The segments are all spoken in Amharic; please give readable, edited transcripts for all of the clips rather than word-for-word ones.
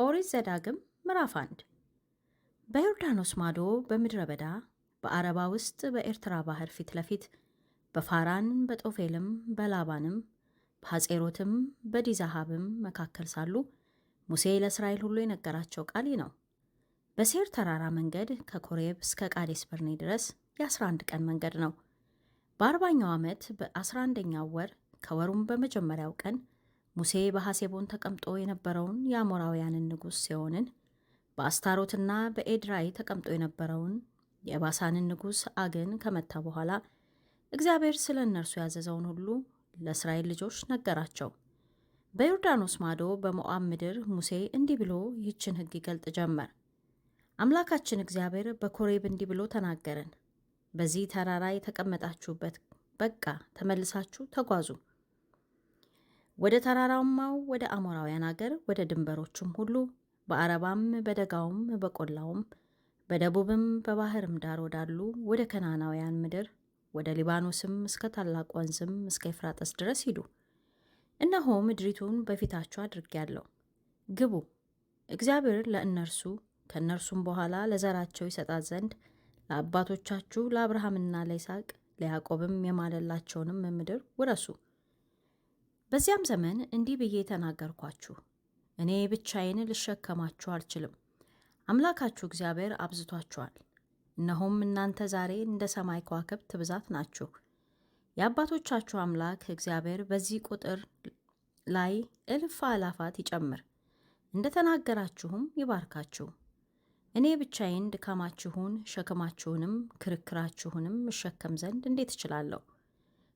ኦሪት ዘዳግም ምዕራፍ 1 በዮርዳኖስ ማዶ በምድረ በዳ በአረባ ውስጥ በኤርትራ ባህር ፊት ለፊት በፋራን በጦፌልም በላባንም በሐጼሮትም በዲዛሃብም መካከል ሳሉ ሙሴ ለእስራኤል ሁሉ የነገራቸው ቃል ነው። በሴር ተራራ መንገድ ከኮሬብ እስከ ቃዴስ በርኔ ድረስ የ11 ቀን መንገድ ነው። በ40ኛው ዓመት በ11ኛው ወር ከወሩም በመጀመሪያው ቀን ሙሴ በሐሴቦን ተቀምጦ የነበረውን የአሞራውያንን ንጉሥ ሴዎንን በአስታሮትና በኤድራይ ተቀምጦ የነበረውን የባሳንን ንጉሥ አግን ከመታ በኋላ እግዚአብሔር ስለ እነርሱ ያዘዘውን ሁሉ ለእስራኤል ልጆች ነገራቸው። በዮርዳኖስ ማዶ በሞዓብ ምድር ሙሴ እንዲህ ብሎ ይህችን ሕግ ይገልጥ ጀመር። አምላካችን እግዚአብሔር በኮሬብ እንዲህ ብሎ ተናገረን። በዚህ ተራራ የተቀመጣችሁበት በቃ ተመልሳችሁ ተጓዙ። ወደ ተራራማው ወደ አሞራውያን አገር ወደ ድንበሮቹም ሁሉ በአረባም በደጋውም በቆላውም በደቡብም በባህርም ዳር ወዳሉ ወደ ከናናውያን ምድር ወደ ሊባኖስም እስከ ታላቅ ወንዝም እስከ ኤፍራጥስ ድረስ ሂዱ። እነሆ ምድሪቱን በፊታችሁ አድርጌአለሁ፣ ግቡ። እግዚአብሔር ለእነርሱ ከእነርሱም በኋላ ለዘራቸው ይሰጣት ዘንድ ለአባቶቻችሁ ለአብርሃምና ለይስሐቅ ለያዕቆብም የማለላቸውንም ምድር ውረሱ። በዚያም ዘመን እንዲህ ብዬ ተናገርኳችሁ፣ እኔ ብቻዬን ልሸከማችሁ አልችልም። አምላካችሁ እግዚአብሔር አብዝቷችኋል። እነሆም እናንተ ዛሬ እንደ ሰማይ ከዋክብት ብዛት ናችሁ። የአባቶቻችሁ አምላክ እግዚአብሔር በዚህ ቁጥር ላይ እልፍ አእላፋት ይጨምር፣ እንደ ተናገራችሁም ይባርካችሁ። እኔ ብቻዬን ድካማችሁን ሸክማችሁንም ክርክራችሁንም እሸከም ዘንድ እንዴት እችላለሁ?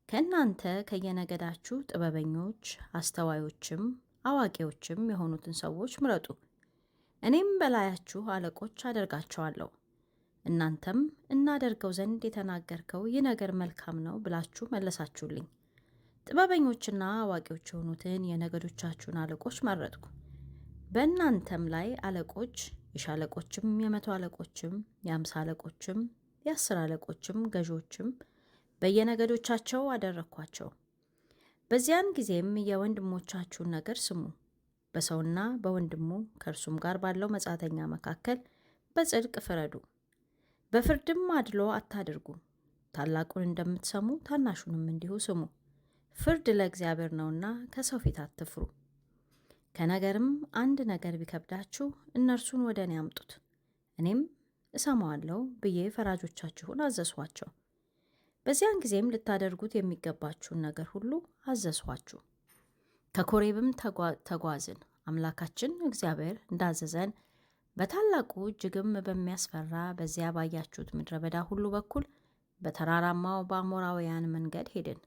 ከእናንተ ከየነገዳችሁ ጥበበኞች አስተዋዮችም አዋቂዎችም የሆኑትን ሰዎች ምረጡ፣ እኔም በላያችሁ አለቆች አደርጋቸዋለሁ። እናንተም እናደርገው ዘንድ የተናገርከው ይህ ነገር መልካም ነው ብላችሁ መለሳችሁልኝ። ጥበበኞችና አዋቂዎች የሆኑትን የነገዶቻችሁን አለቆች መረጥኩ። በእናንተም ላይ አለቆች፣ የሻለቆችም፣ የመቶ አለቆችም፣ የ50 አለቆችም፣ የ10 አለቆችም ገዦችም በየነገዶቻቸው አደረግኳቸው። በዚያን ጊዜም የወንድሞቻችሁን ነገር ስሙ። በሰውና በወንድሙ ከእርሱም ጋር ባለው መጻተኛ መካከል በጽድቅ ፍረዱ። በፍርድም አድሎ አታድርጉ። ታላቁን እንደምትሰሙ ታናሹንም እንዲሁ ስሙ። ፍርድ ለእግዚአብሔር ነውና ከሰው ፊት አትፍሩ። ከነገርም አንድ ነገር ቢከብዳችሁ እነርሱን ወደ እኔ አምጡት፣ እኔም እሰማዋለሁ ብዬ ፈራጆቻችሁን አዘዝኋቸው። በዚያን ጊዜም ልታደርጉት የሚገባችሁን ነገር ሁሉ አዘዝኋችሁ። ከኮሬብም ተጓዝን። አምላካችን እግዚአብሔር እንዳዘዘን በታላቁ እጅግም በሚያስፈራ በዚያ ባያችሁት ምድረ በዳ ሁሉ በኩል በተራራማው በአሞራውያን መንገድ ሄድን።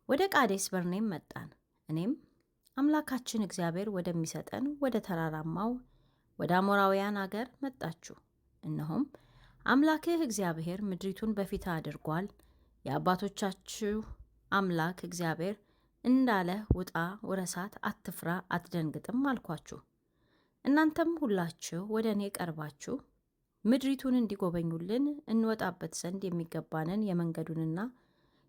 ወደ ቃዴስ በርኔም መጣን። እኔም አምላካችን እግዚአብሔር ወደሚሰጠን ወደ ተራራማው ወደ አሞራውያን አገር መጣችሁ። እነሆም አምላክህ እግዚአብሔር ምድሪቱን በፊትህ አድርጓል። የአባቶቻችሁ አምላክ እግዚአብሔር እንዳለህ ውጣ፣ ውረሳት፣ አትፍራ፣ አትደንግጥም አልኳችሁ። እናንተም ሁላችሁ ወደ እኔ ቀርባችሁ ምድሪቱን እንዲጎበኙልን እንወጣበት ዘንድ የሚገባንን የመንገዱንና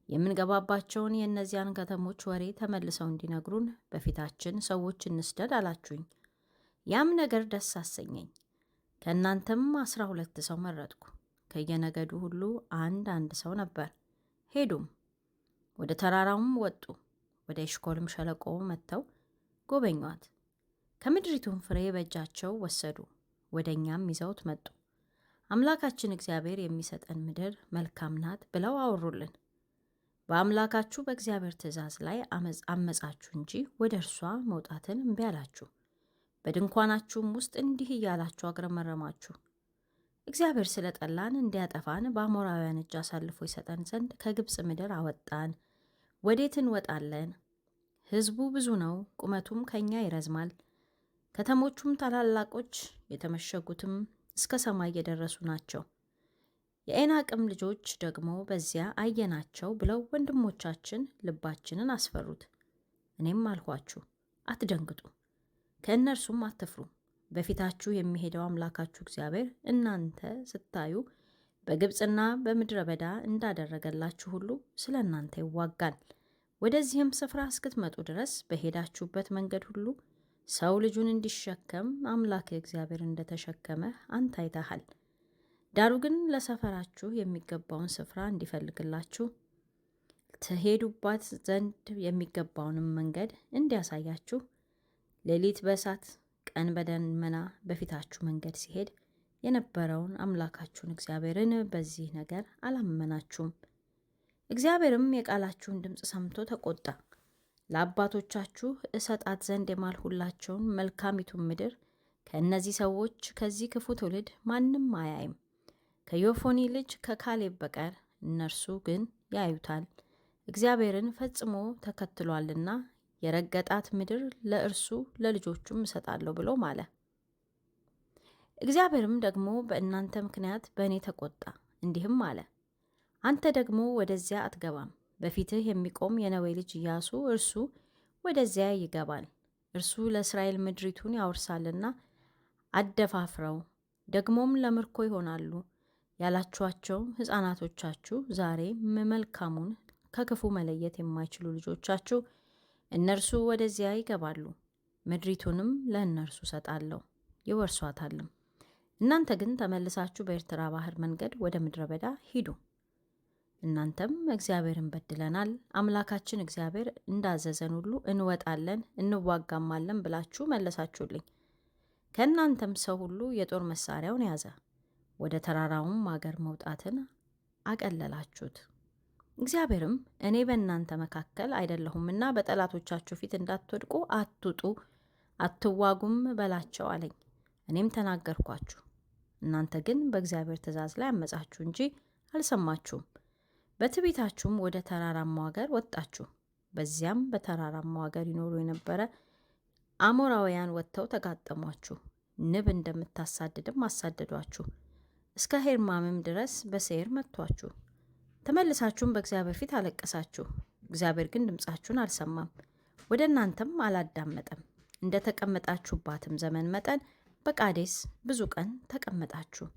የምንገባባቸውን የእነዚያን ከተሞች ወሬ ተመልሰው እንዲነግሩን በፊታችን ሰዎች እንስደድ አላችሁኝ። ያም ነገር ደስ አሰኘኝ። ከእናንተም 12 ሰው መረጥኩ። ከየነገዱ ሁሉ አንድ ሰው ነበር። ሄዱም፣ ወደ ተራራውም ወጡ። ወደ ኤሽኮልም ሸለቆ መጥተው ጎበኟት። ከምድሪቱም ፍሬ በእጃቸው ወሰዱ፣ ወደ እኛም ይዘውት መጡ። አምላካችን እግዚአብሔር የሚሰጠን ምድር መልካም ናት ብለው አወሩልን። በአምላካችሁ በእግዚአብሔር ትእዛዝ ላይ አመጻችሁ እንጂ ወደ እርሷ መውጣትን እምቢ አላችሁ። በድንኳናችሁም ውስጥ እንዲህ እያላችሁ አግረመረማችሁ። እግዚአብሔር ስለ ጠላን እንዲያጠፋን በአሞራውያን እጅ አሳልፎ ይሰጠን ዘንድ ከግብፅ ምድር አወጣን። ወዴት እንወጣለን? ሕዝቡ ብዙ ነው፣ ቁመቱም ከኛ ይረዝማል። ከተሞቹም ታላላቆች፣ የተመሸጉትም እስከ ሰማይ የደረሱ ናቸው። የዔናቅም ልጆች ደግሞ በዚያ አየናቸው ብለው ወንድሞቻችን ልባችንን አስፈሩት። እኔም አልኋችሁ፣ አትደንግጡ፣ ከእነርሱም አትፍሩ። በፊታችሁ የሚሄደው አምላካችሁ እግዚአብሔር እናንተ ስታዩ በግብፅና በምድረ በዳ እንዳደረገላችሁ ሁሉ ስለ እናንተ ይዋጋል። ወደዚህም ስፍራ እስክትመጡ ድረስ በሄዳችሁበት መንገድ ሁሉ ሰው ልጁን እንዲሸከም አምላክ እግዚአብሔር እንደተሸከመ አንተ አይተሃል። ዳሩ ግን ለሰፈራችሁ የሚገባውን ስፍራ እንዲፈልግላችሁ ትሄዱባት ዘንድ የሚገባውንም መንገድ እንዲያሳያችሁ ሌሊት በእሳት ቀን በደመና በፊታችሁ መንገድ ሲሄድ የነበረውን አምላካችሁን እግዚአብሔርን በዚህ ነገር አላመናችሁም። እግዚአብሔርም የቃላችሁን ድምፅ ሰምቶ ተቆጣ። ለአባቶቻችሁ እሰጣት ዘንድ የማልሁላቸውን መልካሚቱን ምድር ከእነዚህ ሰዎች ከዚህ ክፉ ትውልድ ማንም አያይም፣ ከዮፎኒ ልጅ ከካሌብ በቀር። እነርሱ ግን ያዩታል፣ እግዚአብሔርን ፈጽሞ ተከትሏልና የረገጣት ምድር ለእርሱ ለልጆቹም እሰጣለሁ ብሎ ማለ። እግዚአብሔርም ደግሞ በእናንተ ምክንያት በእኔ ተቆጣ፣ እንዲህም አለ፣ አንተ ደግሞ ወደዚያ አትገባም። በፊትህ የሚቆም የነዌ ልጅ ኢያሱ እርሱ ወደዚያ ይገባል። እርሱ ለእስራኤል ምድሪቱን ያወርሳልና አደፋፍረው፣ ደግሞም ለምርኮ ይሆናሉ ያላችኋቸው ሕፃናቶቻችሁ ዛሬ መልካሙን ከክፉ መለየት የማይችሉ ልጆቻችሁ እነርሱ ወደዚያ ይገባሉ። ምድሪቱንም ለእነርሱ ሰጣለሁ፣ ይወርሷታልም። እናንተ ግን ተመልሳችሁ በኤርትራ ባህር መንገድ ወደ ምድረ በዳ ሂዱ። እናንተም እግዚአብሔርን በድለናል፣ አምላካችን እግዚአብሔር እንዳዘዘን ሁሉ እንወጣለን እንዋጋማለን ብላችሁ መለሳችሁልኝ። ከእናንተም ሰው ሁሉ የጦር መሳሪያውን ያዘ፣ ወደ ተራራውም አገር መውጣትን አቀለላችሁት። እግዚአብሔርም እኔ በእናንተ መካከል አይደለሁምና በጠላቶቻችሁ ፊት እንዳትወድቁ አትውጡ፣ አትዋጉም በላቸው አለኝ። እኔም ተናገርኳችሁ። እናንተ ግን በእግዚአብሔር ትእዛዝ ላይ አመጻችሁ እንጂ አልሰማችሁም። በትዕቢታችሁም ወደ ተራራማው አገር ወጣችሁ። በዚያም በተራራማው አገር ይኖሩ የነበረ አሞራውያን ወጥተው ተጋጠሟችሁ። ንብ እንደምታሳድድም አሳደዷችሁ። እስከ ሄርማምም ድረስ በሴር መቷችሁ። ተመልሳችሁም በእግዚአብሔር ፊት አለቀሳችሁ። እግዚአብሔር ግን ድምፃችሁን አልሰማም፣ ወደ እናንተም አላዳመጠም። እንደ ተቀመጣችሁባትም ዘመን መጠን በቃዴስ ብዙ ቀን ተቀመጣችሁ።